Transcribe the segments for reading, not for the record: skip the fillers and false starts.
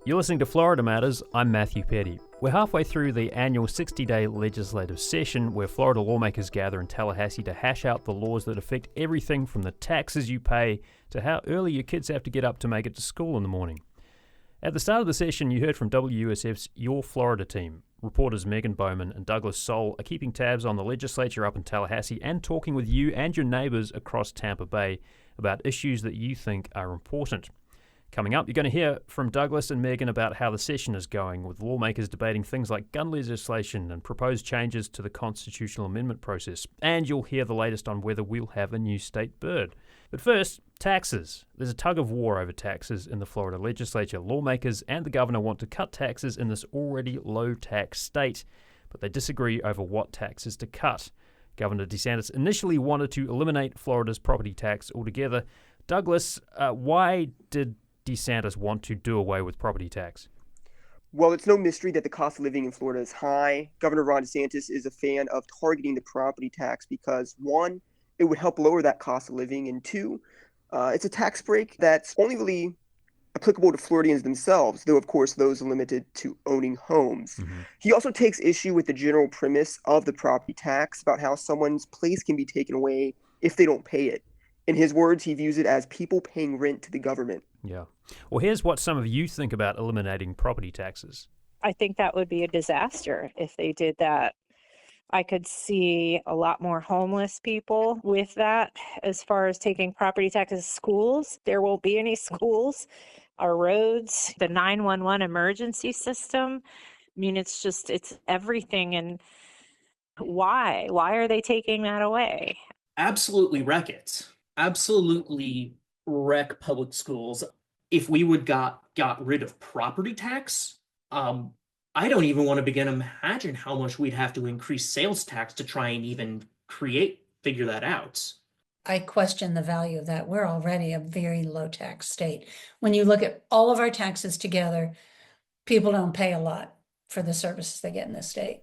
You're listening to Florida Matters. I'm Matthew Petty. We're halfway through the annual 60-day legislative session where Florida lawmakers gather in Tallahassee to hash out the laws that affect everything from the taxes you pay to how early your kids have to get up to make it to school in the morning. At the start of the session, you heard from WUSF's Your Florida team. Reporters Meghan, Bowman and Douglas Soule are keeping tabs on the legislature up in Tallahassee and talking with you and your neighbours across Tampa Bay about issues that you think are important. Coming up, you're going to hear from Douglas and Meghan about how the session is going, with lawmakers debating things like gun legislation and proposed changes to the constitutional amendment process. And you'll hear the latest on whether we'll have a new state bird. But first, taxes. There's a tug of war over taxes in the Florida legislature. Lawmakers and the governor want to cut taxes in this already low-tax state, but they disagree over what taxes to cut. Governor DeSantis initially wanted to eliminate Florida's property tax altogether. Douglas, why did DeSantis want to do away with property tax? Well, it's no mystery that the cost of living in Florida is high. Governor Ron DeSantis is a fan of targeting the property tax because, one, it would help lower that cost of living, and two, it's a tax break that's only really applicable to Floridians themselves, though, of course, those are limited to owning homes. Mm-hmm. He also takes issue with the general premise of the property tax about how someone's place can be taken away if they don't pay it. In his words, he views it as people paying rent to the government. Yeah. Well, here's what some of you think about eliminating property taxes. I think that would be a disaster if they did that. I could see a lot more homeless people with that. As far as taking property taxes, schools, there won't be any schools. Our roads, the 911 emergency system. I mean, it's everything. And why? Why are they taking that away? Absolutely wreck it. Absolutely wreck public schools. If we would got rid of property tax, I don't even want to begin to imagine how much we'd have to increase sales tax to try and even figure that out. I question the value of that. We're already a very low tax state. When you look at all of our taxes together, people don't pay a lot for the services they get in this state.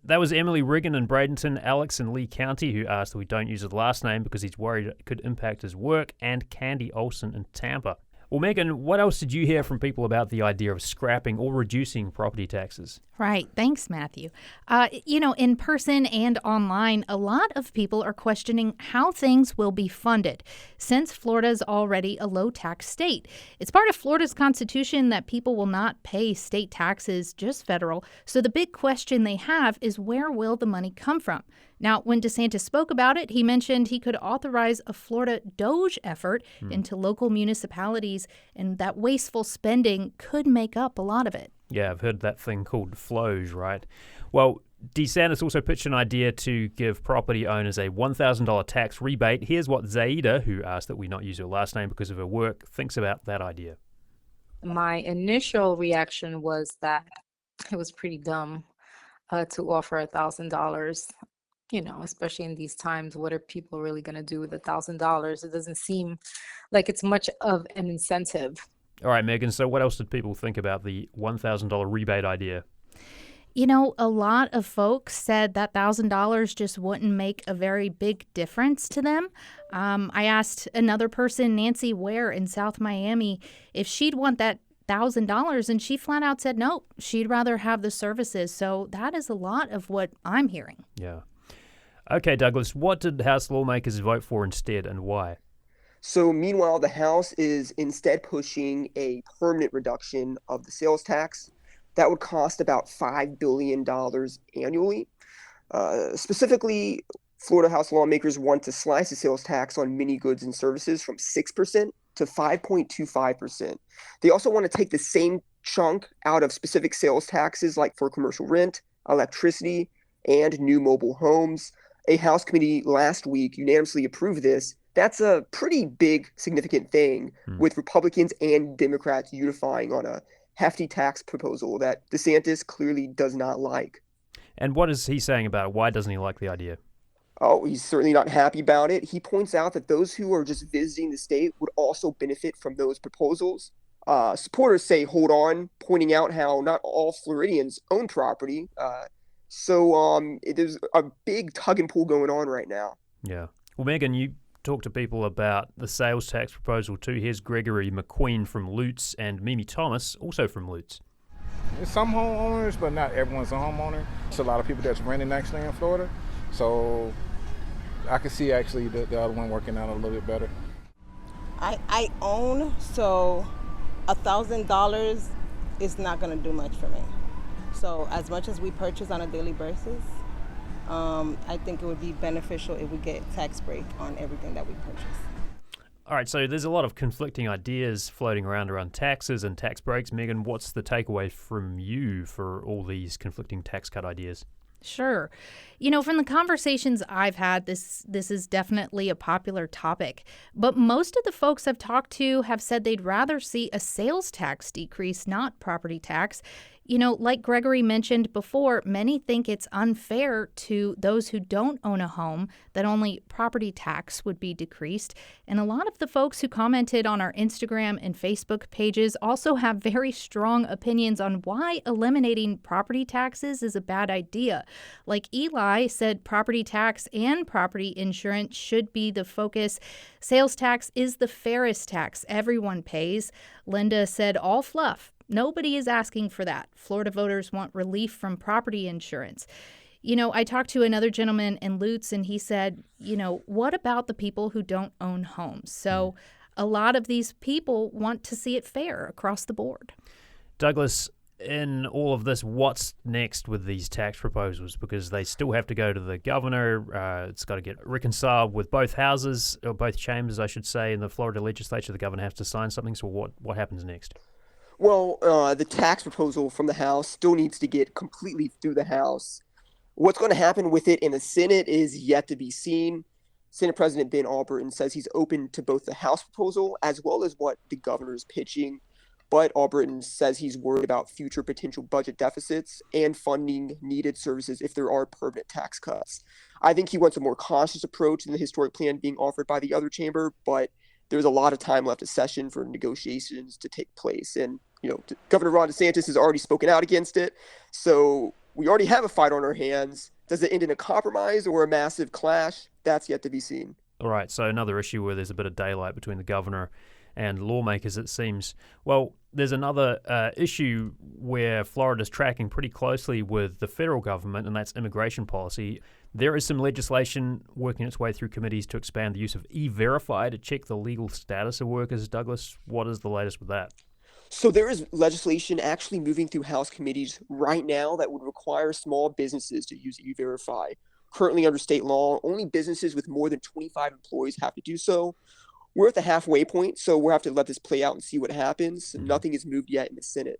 That was Emily Riggin in Bradenton, Alex in Lee County, who asked that we don't use his last name because he's worried it could impact his work, and Candy Olson in Tampa. Well, Meghan, what else did you hear from people about the idea of scrapping or reducing property taxes? Right. Thanks, Matthew. In person and online, a lot of people are questioning how things will be funded since Florida's already a low-tax state. It's part of Florida's constitution that people will not pay state taxes, just federal. So the big question they have is, where will the money come from? Now, when DeSantis spoke about it, he mentioned he could authorize a Florida DOGE effort into local municipalities, and that wasteful spending could make up a lot of it. Yeah, I've heard that thing called flows, right? Well, DeSantis also pitched an idea to give property owners a $1,000 tax rebate. Here's what Zaida, who asked that we not use her last name because of her work, thinks about that idea. My initial reaction was that it was pretty dumb to offer $1,000. Especially in these times, what are people really going to do with $1,000? It doesn't seem like it's much of an incentive. All right, Meghan, so what else did people think about the $1,000 rebate idea? A lot of folks said that $1,000 just wouldn't make a very big difference to them. I asked another person, Nancy Ware in South Miami, if she'd want that $1,000, and she flat out said no, she'd rather have the services. So that is a lot of what I'm hearing. Yeah. Okay, Douglas, what did House lawmakers vote for instead and why? So meanwhile, the House is instead pushing a permanent reduction of the sales tax. That would cost about $5 billion annually. Specifically, Florida House lawmakers want to slice the sales tax on many goods and services from 6% to 5.25%. They also want to take the same chunk out of specific sales taxes like for commercial rent, electricity, and new mobile homes. A House committee last week unanimously approved this. That's a pretty big, significant thing, with Republicans and Democrats unifying on a hefty tax proposal that DeSantis clearly does not like. And what is he saying about it? Why doesn't he like the idea? Oh, he's certainly not happy about it. He points out that those who are just visiting the state would also benefit from those proposals. Supporters say, hold on, pointing out how not all Floridians own property. So there's a big tug and pull going on right now. Yeah. Well, Meghan, you talk to people about the sales tax proposal too. Here's Gregory McQueen from Lutz and Mimi Thomas, also from Lutz. There's some homeowners, but not everyone's a homeowner. There's a lot of people that's renting actually in Florida. So I could see actually the other one working out a little bit better. I own, so $1,000 is not going to do much for me. So as much as we purchase on a daily basis, I think it would be beneficial if we get tax break on everything that we purchase. All right, so there's a lot of conflicting ideas floating around taxes and tax breaks. Meghan, what's the takeaway from you for all these conflicting tax cut ideas? Sure. From the conversations I've had, this is definitely a popular topic. But most of the folks I've talked to have said they'd rather see a sales tax decrease, not property tax. Like Gregory mentioned before, many think it's unfair to those who don't own a home that only property tax would be decreased. And a lot of the folks who commented on our Instagram and Facebook pages also have very strong opinions on why eliminating property taxes is a bad idea. Like Eli said, property tax and property insurance should be the focus. Sales tax is the fairest tax everyone pays. Linda said all fluff. Nobody is asking for that. Florida voters want relief from property insurance. I talked to another gentleman in Lutz, and he said, what about the people who don't own homes? So a lot of these people want to see it fair across the board. Douglas, in all of this, what's next with these tax proposals? Because they still have to go to the governor. It's got to get reconciled with both houses, or both chambers, I should say, in the Florida legislature. The governor has to sign something. So what happens next? Well, the tax proposal from the House still needs to get completely through the House. What's going to happen with it in the Senate is yet to be seen. Senate President Ben Alberton says he's open to both the House proposal as well as what the governor is pitching. But Alberton says he's worried about future potential budget deficits and funding needed services if there are permanent tax cuts. I think he wants a more cautious approach than the historic plan being offered by the other chamber, but there's a lot of time left of session for negotiations to take place. And Governor Ron DeSantis has already spoken out against it. So we already have a fight on our hands. Does it end in a compromise or a massive clash? That's yet to be seen. All right. So another issue where there's a bit of daylight between the governor and lawmakers, it seems. Well, there's another issue where Florida's tracking pretty closely with the federal government, and that's immigration policy. There is some legislation working its way through committees to expand the use of E-Verify to check the legal status of workers. Douglas, what is the latest with that? So there is legislation actually moving through House committees right now that would require small businesses to use E-Verify. Currently under state law, only businesses with more than 25 employees have to do so. We're at the halfway point, so we'll have to let this play out and see what happens. Nothing has moved yet in the Senate.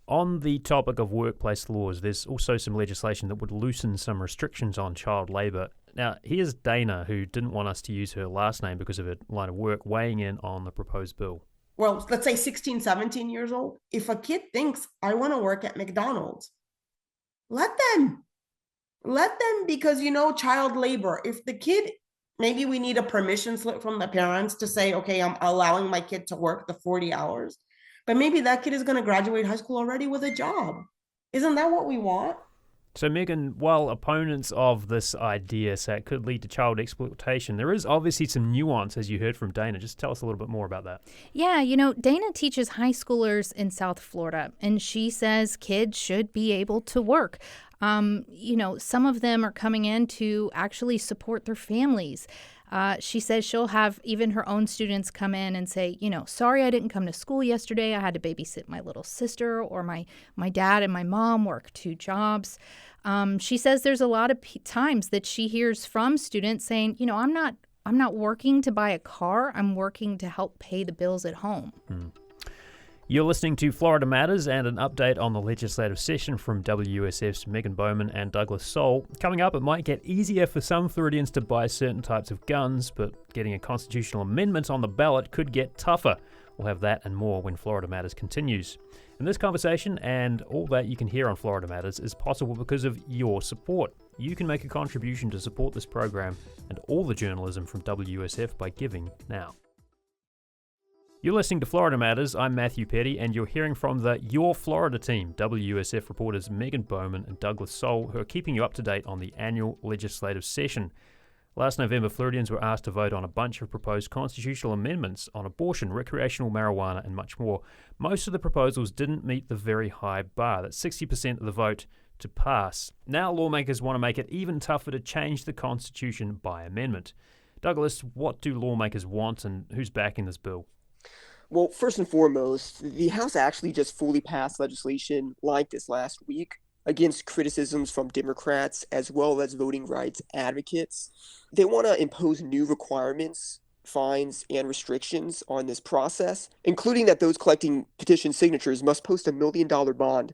On the topic of workplace laws, there's also some legislation that would loosen some restrictions on child labour. Now, here's Dana, who didn't want us to use her last name because of her line of work, weighing in on the proposed bill. Well, let's say 16, 17 years old. If a kid thinks, I want to work at McDonald's, let them. Let them, because, child labor. If the kid, maybe we need a permission slip from the parents to say, okay, I'm allowing my kid to work the 40 hours. But maybe that kid is going to graduate high school already with a job. Isn't that what we want? So, Meghan, while opponents of this idea say it could lead to child exploitation, there is obviously some nuance, as you heard from Dana. Just tell us a little bit more about that. Yeah, Dana teaches high schoolers in South Florida, and she says kids should be able to work. Some of them are coming in to actually support their families. She says she'll have even her own students come in and say, sorry I didn't come to school yesterday. I had to babysit my little sister, or my dad and my mom work 2 jobs. She says there's a lot of times that she hears from students saying, I'm not working to buy a car. I'm working to help pay the bills at home. You're listening to Florida Matters and an update on the legislative session from WUSF's Meghan Bowman and Douglas Soule. Coming up, it might get easier for some Floridians to buy certain types of guns, but getting a constitutional amendment on the ballot could get tougher. We'll have that and more when Florida Matters continues. And this conversation and all that you can hear on Florida Matters is possible because of your support. You can make a contribution to support this program and all the journalism from WUSF by giving now. You're listening to Florida Matters. I'm Matthew Petty, and you're hearing from the Your Florida team, WUSF reporters Meghan Bowman and Douglas Soule, who are keeping you up to date on the annual legislative session. Last November, Floridians were asked to vote on a bunch of proposed constitutional amendments on abortion, recreational marijuana, and much more. Most of the proposals didn't meet the very high bar, that's 60% of the vote to pass. Now lawmakers want to make it even tougher to change the Constitution by amendment. Douglas, what do lawmakers want and who's backing this bill? Well, first and foremost, the House actually just fully passed legislation like this last week against criticisms from Democrats as well as voting rights advocates. They want to impose new requirements, fines, and restrictions on this process, including that those collecting petition signatures must post $1 million bond.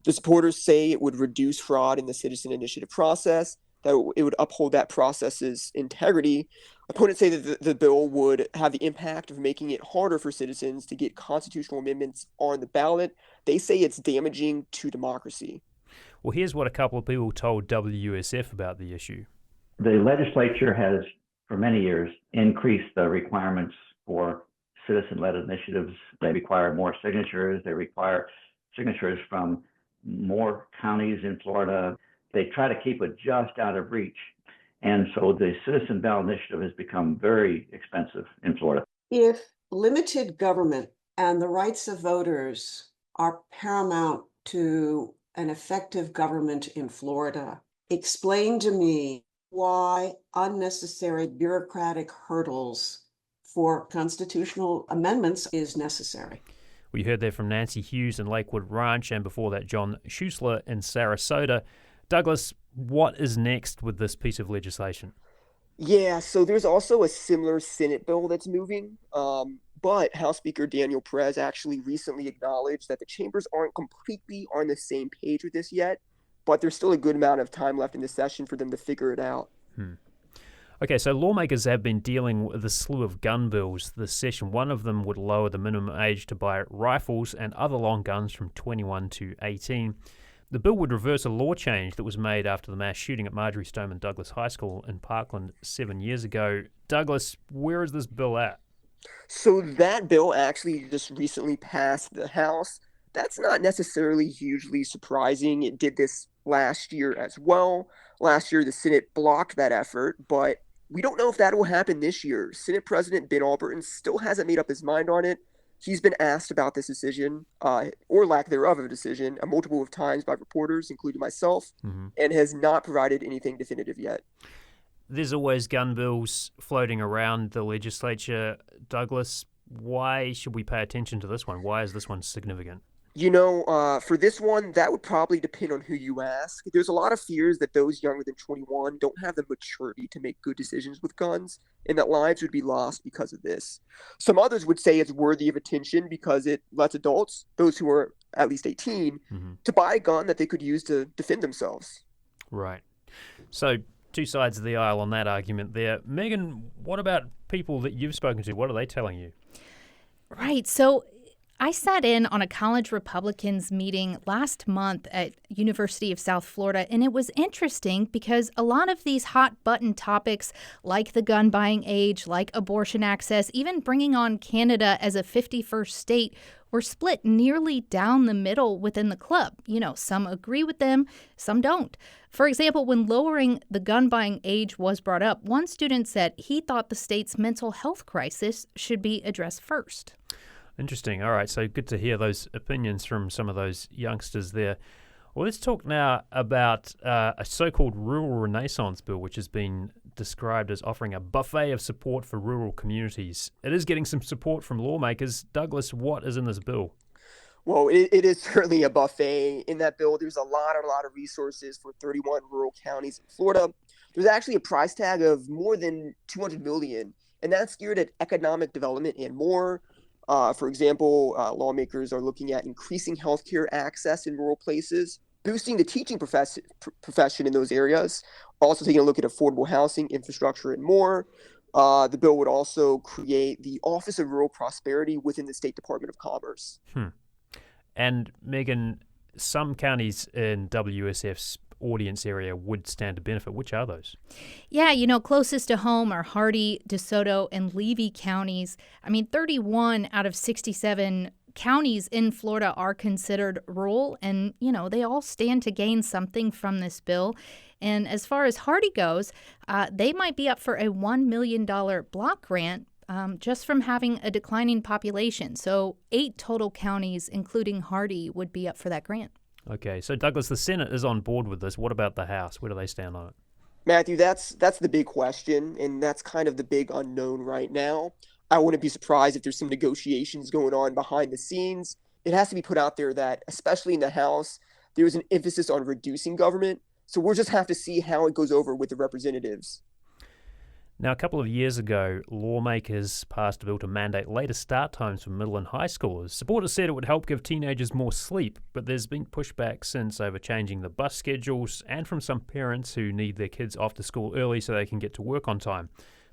The supporters say it would reduce fraud in the citizen initiative process, that it would uphold that process's integrity. Opponents say that the bill would have the impact of making it harder for citizens to get constitutional amendments on the ballot. They say it's damaging to democracy. Well, here's what a couple of people told WUSF about the issue. The legislature has, for many years, increased the requirements for citizen-led initiatives. They require more signatures. They require signatures from more counties in Florida. They try to keep it just out of reach. And so the citizen ballot initiative has become very expensive in Florida. If limited government and the rights of voters are paramount to an effective government in Florida, explain to me why unnecessary bureaucratic hurdles for constitutional amendments is necessary. We heard that from Nancy Hughes in Lakewood Ranch, and before that, John Soule in Sarasota. Douglas, what is next with this piece of legislation? Yeah, so there's also a similar Senate bill that's moving, but House Speaker Daniel Perez actually recently acknowledged that the chambers aren't completely on the same page with this yet, but there's still a good amount of time left in the session for them to figure it out. Okay, so lawmakers have been dealing with a slew of gun bills this session. One of them would lower the minimum age to buy rifles and other long guns from 21 to 18. The bill would reverse a law change that was made after the mass shooting at Marjory Stoneman Douglas High School in Parkland 7 years ago. Douglas, where is this bill at? So that bill actually just recently passed the House. That's not necessarily hugely surprising. It did this last year as well. Last year, the Senate blocked that effort, but we don't know if that will happen this year. Senate President Ben Alberton still hasn't made up his mind on it. He's been asked about this decision, or lack thereof of a decision, multiple of times by reporters, including myself, and has not provided anything definitive yet. There's always gun bills floating around the legislature. Douglas, why should we pay attention to this one? Why is this one significant? You know, for this one, that would probably depend on who you ask. There's a lot of fears that those younger than 21 don't have the maturity to make good decisions with guns, and that lives would be lost because of this. Some others would say it's worthy of attention because it lets adults, those who are at least 18, to buy a gun that they could use to defend themselves. Right. So, two sides of the aisle on that argument there. Meghan, what about people that you've spoken to? What are they telling you? Right. So I sat in on a college Republicans meeting last month at University of South Florida, and it was interesting because a lot of these hot button topics like the gun buying age, like abortion access, even bringing on Canada as a 51st state were split nearly down the middle within the club. You know, some agree with them, some don't. For example, when lowering the gun buying age was brought up, one student said he thought the state's mental health crisis should be addressed first. Interesting. All right, so good to hear those opinions from some of those youngsters there. Well, let's talk now about a so-called rural renaissance bill, which has been described as offering a buffet of support for rural communities. It is getting some support from lawmakers. Douglas, what is in this bill? Well, it is certainly a buffet. In that bill, there's a lot of resources for 31 rural counties in Florida. There's actually a price tag of more than $200 million, and that's geared at economic development and more. For example, lawmakers are looking at increasing healthcare access in rural places, boosting the teaching profession in those areas, also taking a look at affordable housing, infrastructure, and more. The bill would also create the Office of Rural Prosperity within the State Department of Commerce. And Meghan, some counties in WSF's audience area would stand to benefit. Which are those? Yeah, you know, closest to home are Hardee, DeSoto, and Levy counties. I mean, 31 out of 67 counties in Florida are considered rural, and, they all stand to gain something from this bill. And as far as Hardee goes, they might be up for a $1 million block grant just from having a declining population. So 8 total counties, including Hardee, would be up for that grant. Okay, so Douglas, the Senate is on board with this. What about the House? Where do they stand on it? Matthew, that's the big question, and that's kind of the big unknown right now. I wouldn't be surprised if there's some negotiations going on behind the scenes. It has to be put out there that, especially in the House, there's an emphasis on reducing government. So we'll just have to see how it goes over with the representatives. Now, a couple of years ago, lawmakers passed a bill to mandate later start times for middle and high schoolers. Supporters said it would help give teenagers more sleep, but there's been pushback since over changing the bus schedules and from some parents who need their kids off to school early so they can get to work on time.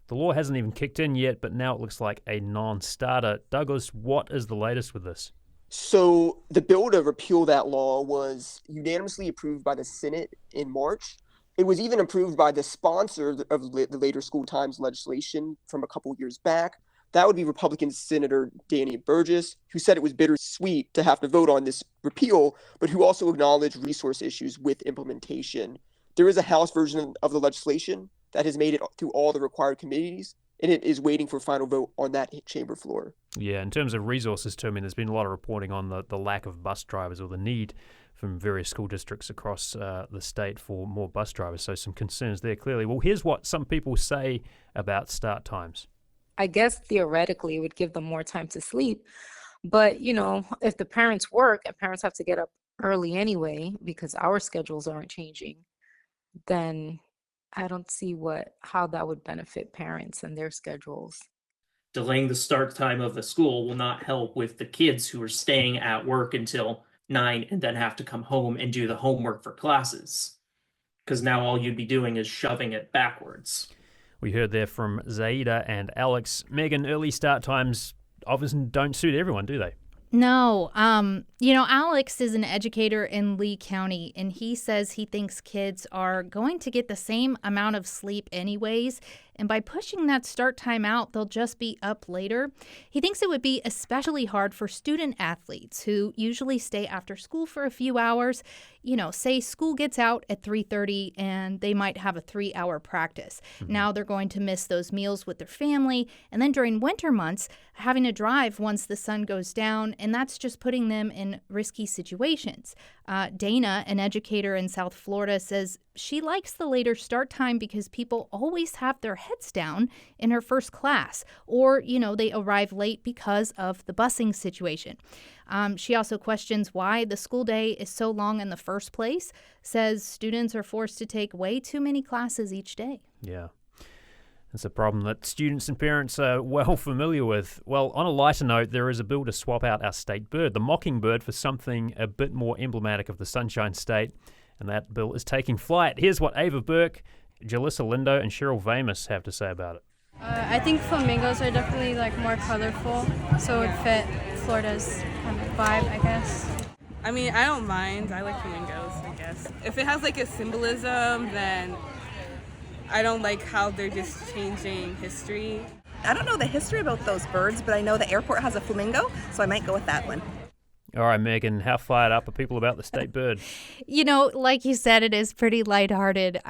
The law hasn't even kicked in yet, but now it looks like a non-starter. Douglas, what is the latest with this? So the bill to repeal that law was unanimously approved by the Senate in March. It was even approved by the sponsor of the later school times legislation from a couple years back. That would be Republican Senator Danny Burgess, who said it was bittersweet to have to vote on this repeal, but who also acknowledged resource issues with implementation. There is a House version of the legislation that has made it through all the required committees, and it is waiting for final vote on that chamber floor. Yeah, in terms of resources too, there's been a lot of reporting on the lack of bus drivers or the need from various school districts across the state for more bus drivers. So some concerns there, clearly. Well, here's what some people say about start times. I guess theoretically it would give them more time to sleep. But, if the parents work and parents have to get up early anyway because our schedules aren't changing, then I don't see how that would benefit parents and their schedules. Delaying the start time of the school will not help with the kids who are staying at work until 9 and then have to come home and do the homework for classes. Because now all you'd be doing is shoving it backwards. We heard there from Zaida and Alex. Meghan, early start times obviously don't suit everyone, do they? No. Alex is an educator in Lee County, and he says he thinks kids are going to get the same amount of sleep anyways, and by pushing that start time out, they'll just be up later. He thinks it would be especially hard for student athletes who usually stay after school for a few hours. Say school gets out at 3:30 and they might have a 3-hour practice. Mm-hmm. Now they're going to miss those meals with their family, and then during winter months, having to drive once the sun goes down, and that's just putting them in risky situations. Dana, an educator in South Florida, says she likes the later start time because people always have their heads down in her first class, or, they arrive late because of the busing situation. She also questions why the school day is so long in the first place, says students are forced to take way too many classes each day. Yeah. It's a problem that students and parents are well familiar with. Well, on a lighter note, there is a bill to swap out our state bird, the mockingbird, for something a bit more emblematic of the Sunshine State, and that bill is taking flight. Here's what Ava Burke, Jalissa Lindo, and Cheryl Vamus have to say about it. I think flamingos are definitely more colorful, so it would fit Florida's kind of vibe, I guess. I don't mind. I like flamingos, I guess. If it has a symbolism, then I don't like how they're just changing history. I don't know the history about those birds, but I know the airport has a flamingo, so I might go with that one. All right, Meghan, how fired up are people about the state bird? Like you said, it is pretty lighthearted.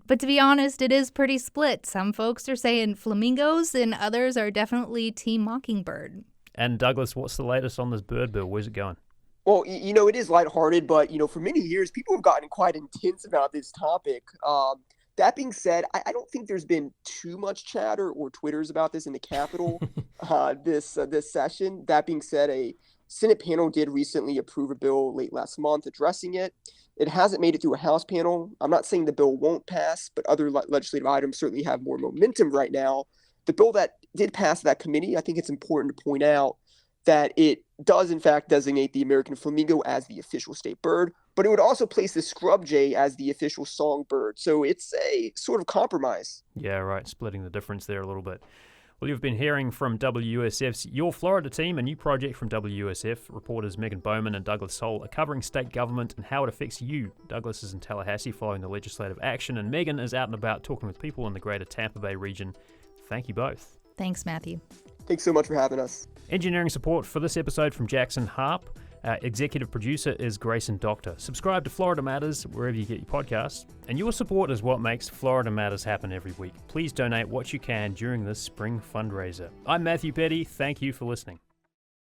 But to be honest, it is pretty split. Some folks are saying flamingos and others are definitely Team Mockingbird. And Douglas, what's the latest on this bird bill? Where's it going? Well, it is lighthearted, but, for many years, people have gotten quite intense about this topic. That being said, I don't think there's been too much chatter or Twitters about this in the Capitol this session. That being said, a Senate panel did recently approve a bill late last month addressing it. It hasn't made it through a House panel. I'm not saying the bill won't pass, but other legislative items certainly have more momentum right now. The bill that did pass that committee, I think it's important to point out that it does in fact designate the American flamingo as the official state bird, but it would also place the scrub jay as the official songbird. So it's a sort of compromise. Yeah, right. Splitting the difference there a little bit. Well, you've been hearing from WUSF's Your Florida team, a new project from WUSF. Reporters Megan Bowman and Douglas Soule are covering state government and how it affects you. Douglas is in Tallahassee following the legislative action, and Megan is out and about talking with people in the greater Tampa Bay region. Thank you both. Thanks, Matthew. Thanks so much for having us. Engineering support for this episode from Jackson Harp. Executive producer is Grayson Doctor. Subscribe to Florida Matters wherever you get your podcasts. And your support is what makes Florida Matters happen every week. Please donate what you can during this spring fundraiser. I'm Matthew Petty. Thank you for listening.